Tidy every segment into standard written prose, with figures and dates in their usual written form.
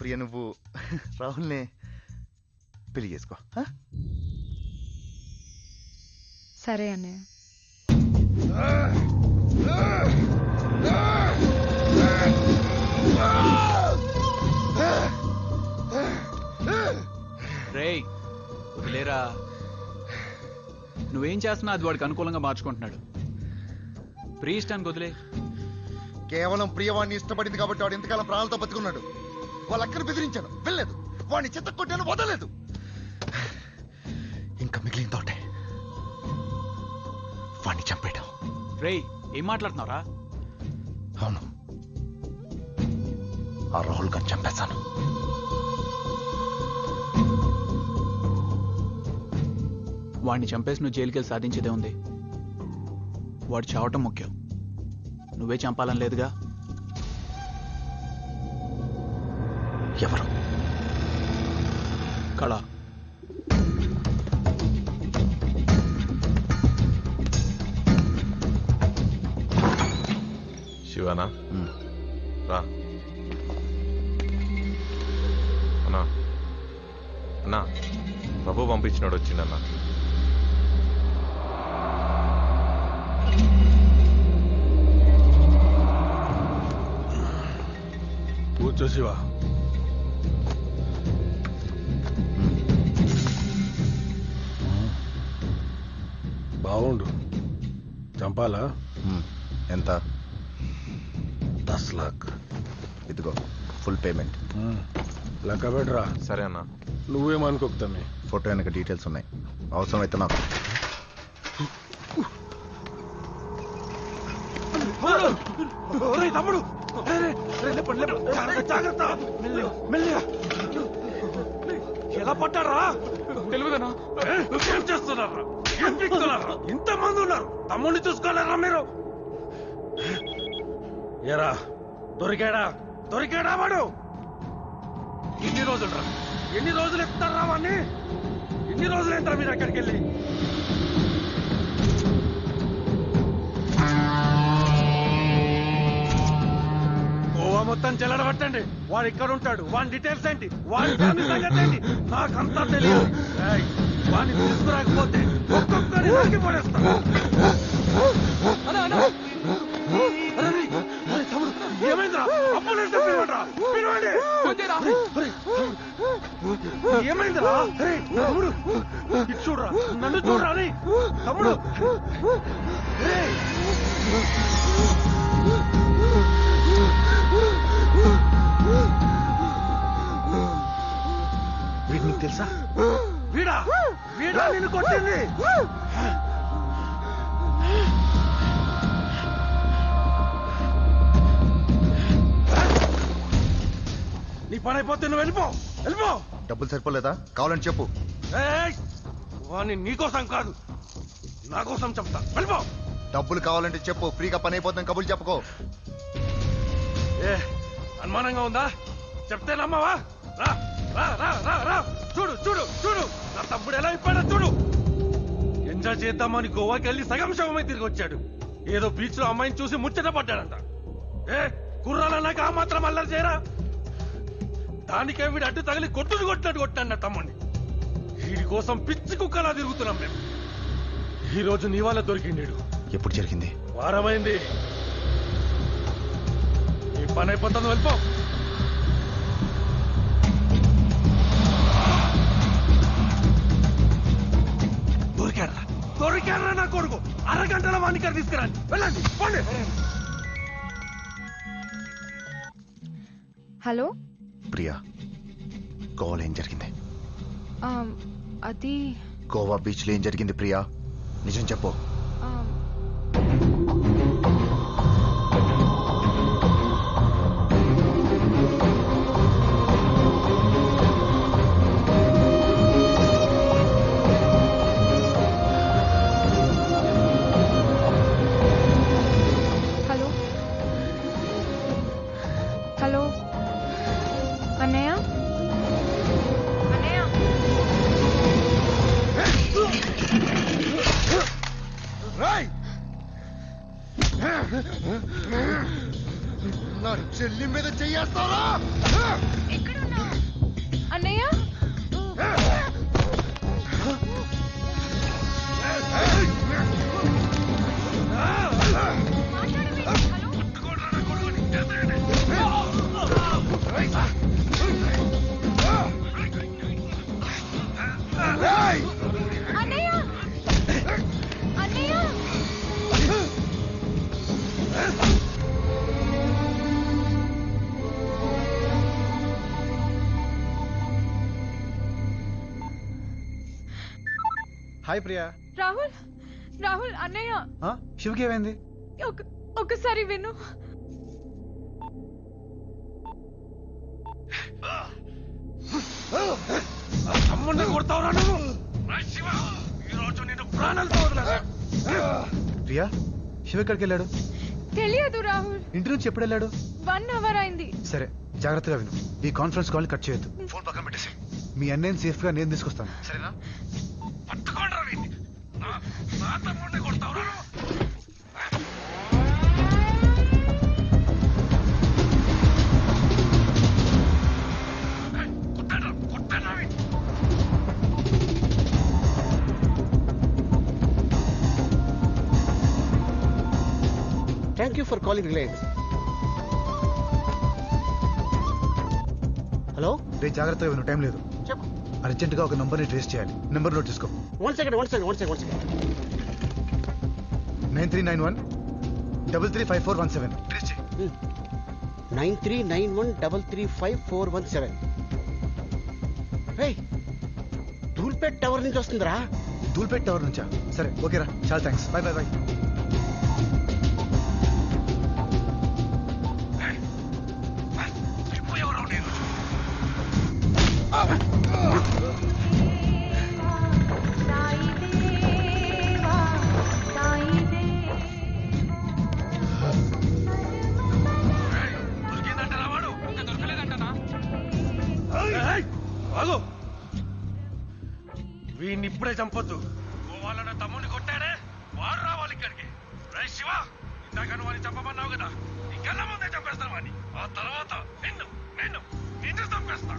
ప్రియ నువ్వు రాహుల్ని పెళ్లి చేసుకో. సరే అన్నయ్య. రేయ్ వదిలేరా, నువ్వేం చేస్తున్నా అది వాడికి అనుకూలంగా మార్చుకుంటున్నాడు. ప్రియ ఇష్టానికి వదిలే. కేవలం ప్రియవాణ్ణి ఇష్టపడింది కాబట్టి వాడు ఎంతకాలం ప్రాణాలతో బతుకున్నాడు. వాళ్ళ అక్కను బెదిరించాను, వెళ్ళలేదు. వాడిని చెత్త కొట్టాను, వదలేదు. ఇంకా మిగిలిన తోటే వాడిని చంపేయడం. రేయ్ ఏం మాట్లాడుతున్నావురా? అవును, ఆ రాహుల్ గారిని చంపేశాను. వాడిని చంపేసి నువ్వు జైలుకెళ్ళి సాధించేదే ఉంది. వాడు చావటం ముఖ్యం, నువ్వే చంపాలని లేదుగా. ఎవరు? కళ. శివనా రా. అన్నా అన్నా, ప్రభు పంపించినాడు, వచ్చిండన్నా. కూర్చో శివ. బాగుండు. చంపాలా? ఎంత? 10 लाख. ఇదిగో ఫుల్ పేమెంట్. లెక్క పెట్టరా. సరే అన్నా. నువ్వేమనుకోకుతామే. ఫోటో వెనక డీటెయిల్స్ ఉన్నాయి, అవసరం అయితే నాకు. తమ్ముడు జాగ్రత్త, ఎలా పట్టారా? తెలియదనా? ఏం చేస్తున్నారా? ఏం పీకుతున్నారా? ఇంతమంది ఉన్నారు, తమ్ముడిని చూసుకోలేరా మీరు? ఏరా దొరికాడా? దొరికాడా వాడు? ఎన్ని రోజులు రా? ఎన్ని రోజులు ఎత్తారా వాడిని? ఎన్ని రోజులు ఎంతారా మీరు అక్కడికి వెళ్ళి? గోవా మొత్తం చెల్లడబట్టండి. వాడు ఇక్కడ ఉంటాడు, వాడి డీటెయిల్స్ ఏంటి, వాడి ఫ్యామిలీ సంగతి ఏంటి నాకంతా తెలియదు. వాడిని తీసుకురాకపోతే ఒక్కొక్కరి నరికి పడేస్తా. ఏమైందిరా? అంబులెన్స్ పిలవండిరా, పిలవండి. ఏమైందిరా? తమ్ముడు ఇటు చూడరా, నన్ను చూడరా అని. తమ్ముడు వీడు నీకు తెలుసా? వీడా వీడా నిన్ను కొట్టింది? నీ పని అయిపోతే నువ్వు వెళ్ళిపో, వెళ్ళిపో. డబ్బులు సరిపోలేదా? కావాలని చెప్పు. వాణ్ణి నీకోసం కాదు, నా కోసం చెప్తా, వెళ్ళిపో. డబ్బులు కావాలంటే చెప్పు, ఫ్రీగా పని అయిపోతుందని కబుర్లు చెప్పుకో. అనుమానంగా ఉందా? చెప్తే నమ్మవా? రా రా రా రా రా. చూడు చూడు చూడు, నా తమ్ముడు ఎలా అయిపోయాడో చూడు. ఎంజాయ్ చేద్దామని గోవాకి వెళ్ళి సగం శవమై తిరిగి వచ్చాడు. ఏదో బీచ్ లో అమ్మాయిని చూసి ముచ్చట పడ్డాడంట. కుర్రాలన్నాక ఆ మాత్రం అల్లరి చేయరా? దానికే వీడు అడ్డు తగిలి కొట్టినట్టు కొట్టాడు నా తమ్ముడిని. వీడి కోసం పిచ్చి కుక్కలా తిరుగుతున్నాం మేము. ఈ రోజు నీ వాళ్ళ దొరికిండు. ఎప్పుడు జరిగింది? వారమైంది. ఈ పని అయిపోతుంది, వెళ్ళిపో. దొరికారా? దొరికారా నా కొడుకు? అరగంటల వాణికర్ తీసుకురండి, వెళ్ళండి, పోండి. హలో ప్రియా, గోవాలో ఏం జరిగింది? అది గోవా బీచ్ లో ఏం జరిగింది ప్రియా? నిజం చెప్పు. హలో హలో అన్నయ్య, అన్నయ్య. నా చెల్లి మీద చెయ్యేస్తారా? అన్నయ్య అన్నయ్య అన్నయ్య హాయ్ ప్రియా. రాహుల్ రాహుల్ అన్నయ్య శివకి ఏమైంది? ఒకసారి విను. తమ్ముడిని కొడతావురా నువ్వు? శివ, ఈ రోజు నేను ప్రాణాలతో వదలను. ప్రియా, శివ ఎక్కడికి వెళ్ళాడు? తెలియదు రాహుల్. ఇంటి నుంచి ఎప్పుడు వెళ్ళాడు? 1 hour అయింది. సరే, జాగ్రత్తగా విను. ఈ కాన్ఫరెన్స్ కాల్ కట్ చేయొద్దు. ఫోన్ పక్కన పెట్టేసి మీ అన్నయ్యని సేఫ్ గా నేను తీసుకొస్తాను, సరేనా? పట్టుకోండి వీడిని. నా తమ్ముడిని కొడతావురా నువ్వు? కొట్టండి వీడిని. Thank you for calling Reliance. Hello, రే జాగ్రత్తగా విను, టైం లేదు. చెప్పు. అర్జెంట్ గా ఒక నంబర్ ని ట్రేస్ చేయాలి. నెంబర్ నోట్ చేసుకో. One second 9391 335417. ట్రేస్ చేయి. 9391335417. రేయ్, ధూల్పేట్ టవర్ నుంచి వస్తుందిరా. ధూల్పేట్ టవర్ నుంచా? సరే, ఓకేరా, చాలా థ్యాంక్స్. Bye bye bye. ఎవరో నేను దొరికిందంటారా వాడు? ఇంకా దొరకలేదంటనా? ఆగు, వీడిని ఇప్పుడే చంపొద్దు. గోవాలన్న తమ్ముడిని కొట్టాడే, వాడు రావాలి ఇక్కడికి. రేయ్ శివ, ఇందాక నువ్వు వాడిని చంపమన్నావు కదా, ఇంకన్నా ముందే చంపేస్తాను వాడిని. ఆ తర్వాత నిన్ను చంపేస్తా.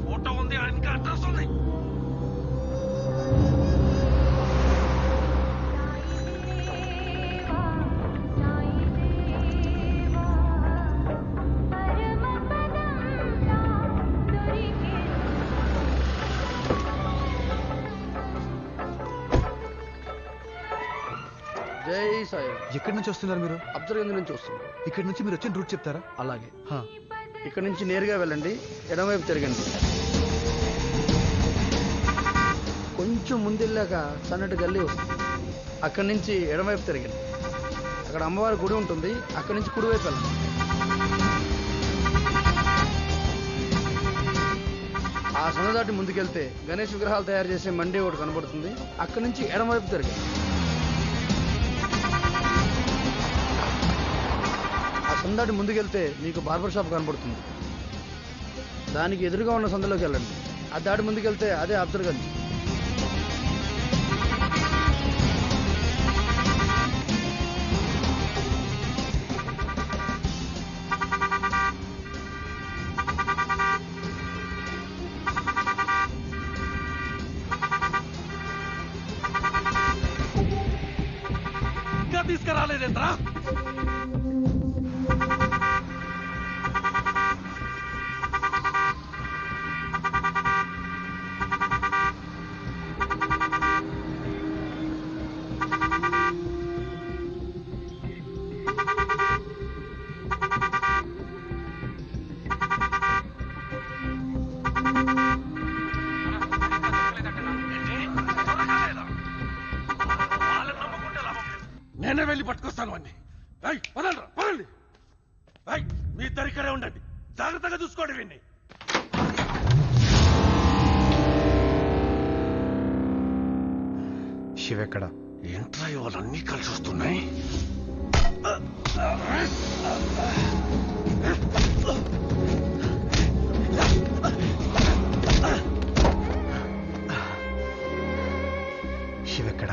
ఫోటో ఉంది, ఆయనకి అడ్రస్ ఉంది. జై సాయి. ఎక్కడి నుంచి వస్తున్నారు మీరు? అబ్జర్వేంద్ర నుంచి వస్తుంది. ఇక్కడి నుంచి మీరు వచ్చిన రూట్ చెప్తారా? అలాగే, హా. ఇక్కడ నుంచి నేరుగా వెళ్ళండి, ఎడమవైపు తిరగండి. కొంచెం ముందెళ్ళాక సన్నటి గల్లీ వస్తుంది. అక్కడి నుంచి ఎడమవైపు తిరగండి. అక్కడ అమ్మవారి గుడి ఉంటుంది. అక్కడి నుంచి కుడివైపు వెళ్ళండి. ఆ సంద దాటి ముందుకెళ్తే గణేష్ విగ్రహాలు తయారు చేసే మండి ఒకటి కనబడుతుంది. అక్కడి నుంచి ఎడమవైపు తిరగండి. ఆ సంద దాటి ముందుకెళ్తే మీకు బార్బర్ షాప్ కనబడుతుంది. దానికి ఎదురుగా ఉన్న సందులోకి వెళ్ళండి. ఆ దాటి ముందుకెళ్తే అదే అబ్జర్గంజ్. ఇంకా తీసుకురాలేదేంట్రా? నేనే వెళ్ళి పట్టుకొస్తాను వాడిని. పదండి పదండి. మీ ఇద్దరు ఇక్కడే ఉండండి, జాగ్రత్తగా చూసుకోండి వీడిని. శివ ఎక్కడ? ఏంట్రా ఇవాళన్నీ కలిసి వస్తున్నాయి? శివ ఎక్కడ?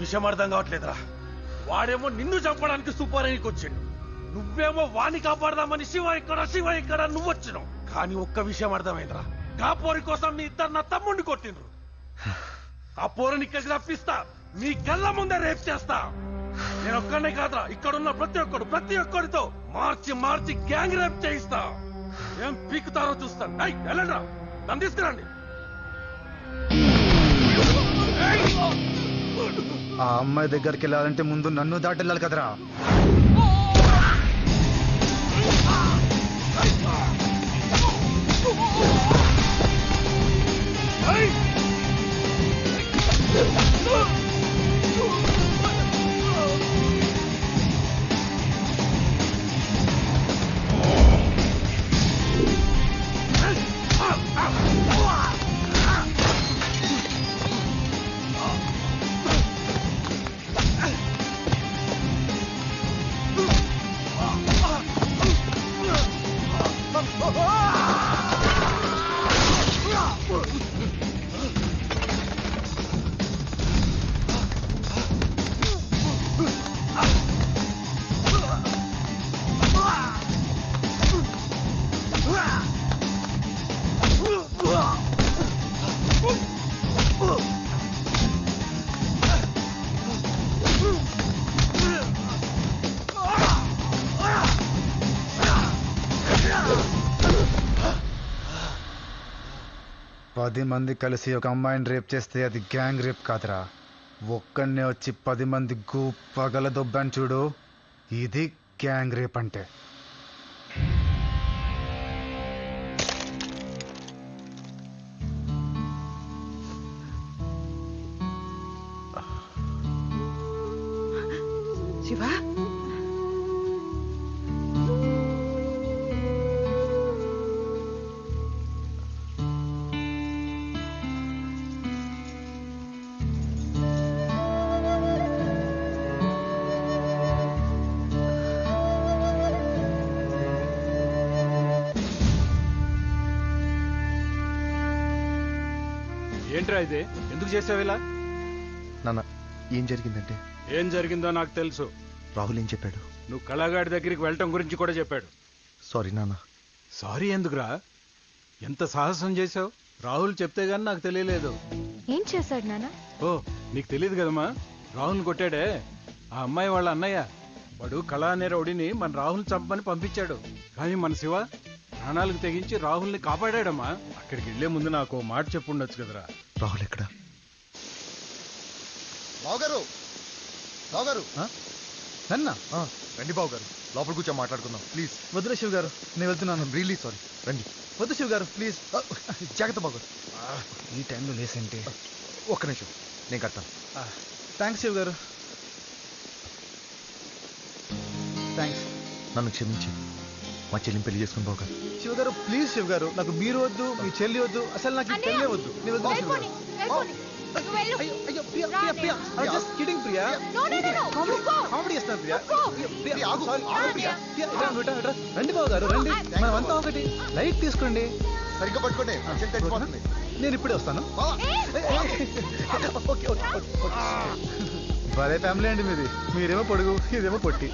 విషయం అర్థం కావట్లేదురా. వాడేమో నిన్ను చంపడానికి సూపర్కి వచ్చిండు, నువ్వేమో వాణ్ణి కాపాడదామని శివ ఇక్కడ నువ్వు వచ్చినావు. కానీ ఒక్క విషయం అర్థమైందిరా, గా పోరి కోసం మీ ఇద్దరు నా తమ్ముడిని కొట్టిండ్రు. ఆ పోరని ఇక్కడికి రప్పిస్తా, మీ కళ్ళ ముందే రేప్ చేస్తా. నేను ఒక్కనే కాదురా, ఇక్కడున్న ప్రతి ఒక్కడితో మార్చి గ్యాంగ్ రేప్ చేయిస్తా. ఏం పీకుతారో చూస్తాను. వెళ్ళండిరా, నన్ను తీసుకురండి. ఆ అమ్మాయి దగ్గరికి వెళ్ళాలంటే ముందు నన్ను దాటి వెళ్ళాలి కదరా. పది మంది కలిసి ఒక అమ్మాయిని రేప్ చేస్తే అది గ్యాంగ్ రేప్ కాదురా. ఒక్కనే వచ్చి 10 మంది పగల దొబ్బాను చూడు, ఇది గ్యాంగ్ రేప్ అంటే. శివ, ఏంట్రా ఇది? ఎందుకు చేసావు ఇలా? నాన్న, ఏం జరిగిందంటే ఏం జరిగిందో నాకు తెలుసు. రాహుల్ ఏం చెప్పాడు? నువ్వు కళాగాడి దగ్గరికి వెళ్ళటం గురించి కూడా చెప్పాడు. సారీ నాన్న. సారీ ఎందుకురా? ఎంత సాహసం చేసావు? రాహుల్ చెప్తే గానీ నాకు తెలియలేదు. ఏం చేశాడు నాన్న? ఓ, నీకు తెలియదు కదమ్మా, రాహుల్ని కొట్టాడే ఆ అమ్మాయి వాళ్ళ అన్నయ్య. వాడు కళా అనే రౌడీని మన రాహుల్ చంపమని పంపించాడు. కానీ మన శివ ప్రాణాలకు తెగించి రాహుల్ని కాపాడాడమ్మా. అక్కడికి వెళ్లే ముందు నాకు ఓ మాట చెప్పుండొచ్చు కదరా. రాహుల్ ఎక్కడ? బావగారు, బావగారు. నన్నా? రండి బావగారు, లోపల కూర్చో మాట్లాడుకుందాం ప్లీజ్. వద్దులే శివ్ గారు, నేను వెళ్తున్నాను. రియల్లీ సారీ, రండి. వద్దు శివ్ గారు ప్లీజ్. జాగ్రత్త బావగారు. ఈ టైంలో లేసంటే. ఒక్క నిమిషం, నేను కడతాను. థ్యాంక్స్ శివ్ గారు, థ్యాంక్స్. నన్ను క్షమించి మా చెల్లిని పెళ్లి చేసుకుని బావగారు. శివ్ గారు ప్లీజ్ శివ్ గారు, నాకు మీరు వద్దు, మీ చెల్లి వద్దు, అసలు నాకు ఈ పెళ్ళే వద్దు. నేను వెళ్తున్నా శివ్ గారు. అయ్యో అయ్యో Priya, Priya, Priya, I was just kidding, Priya. Comedy చేస్తాను ప్రియా. ప్రియా, ఆగు, ఆగు ప్రియా. ప్రియా, ఇట్రా. రండి బావ గారు, రండి. మనం అంతా ఒకటి. లైట్ తీసుకోండి. సరిగ్గా పట్టుకోండి, చెల్లి తెచ్చిపోతుంది. నేను ఇప్పుడే వస్తాను. భలే ఫ్యామిలీ అండి మీది. మీరేమో పొడుగు, ఇదేమో పొట్టి.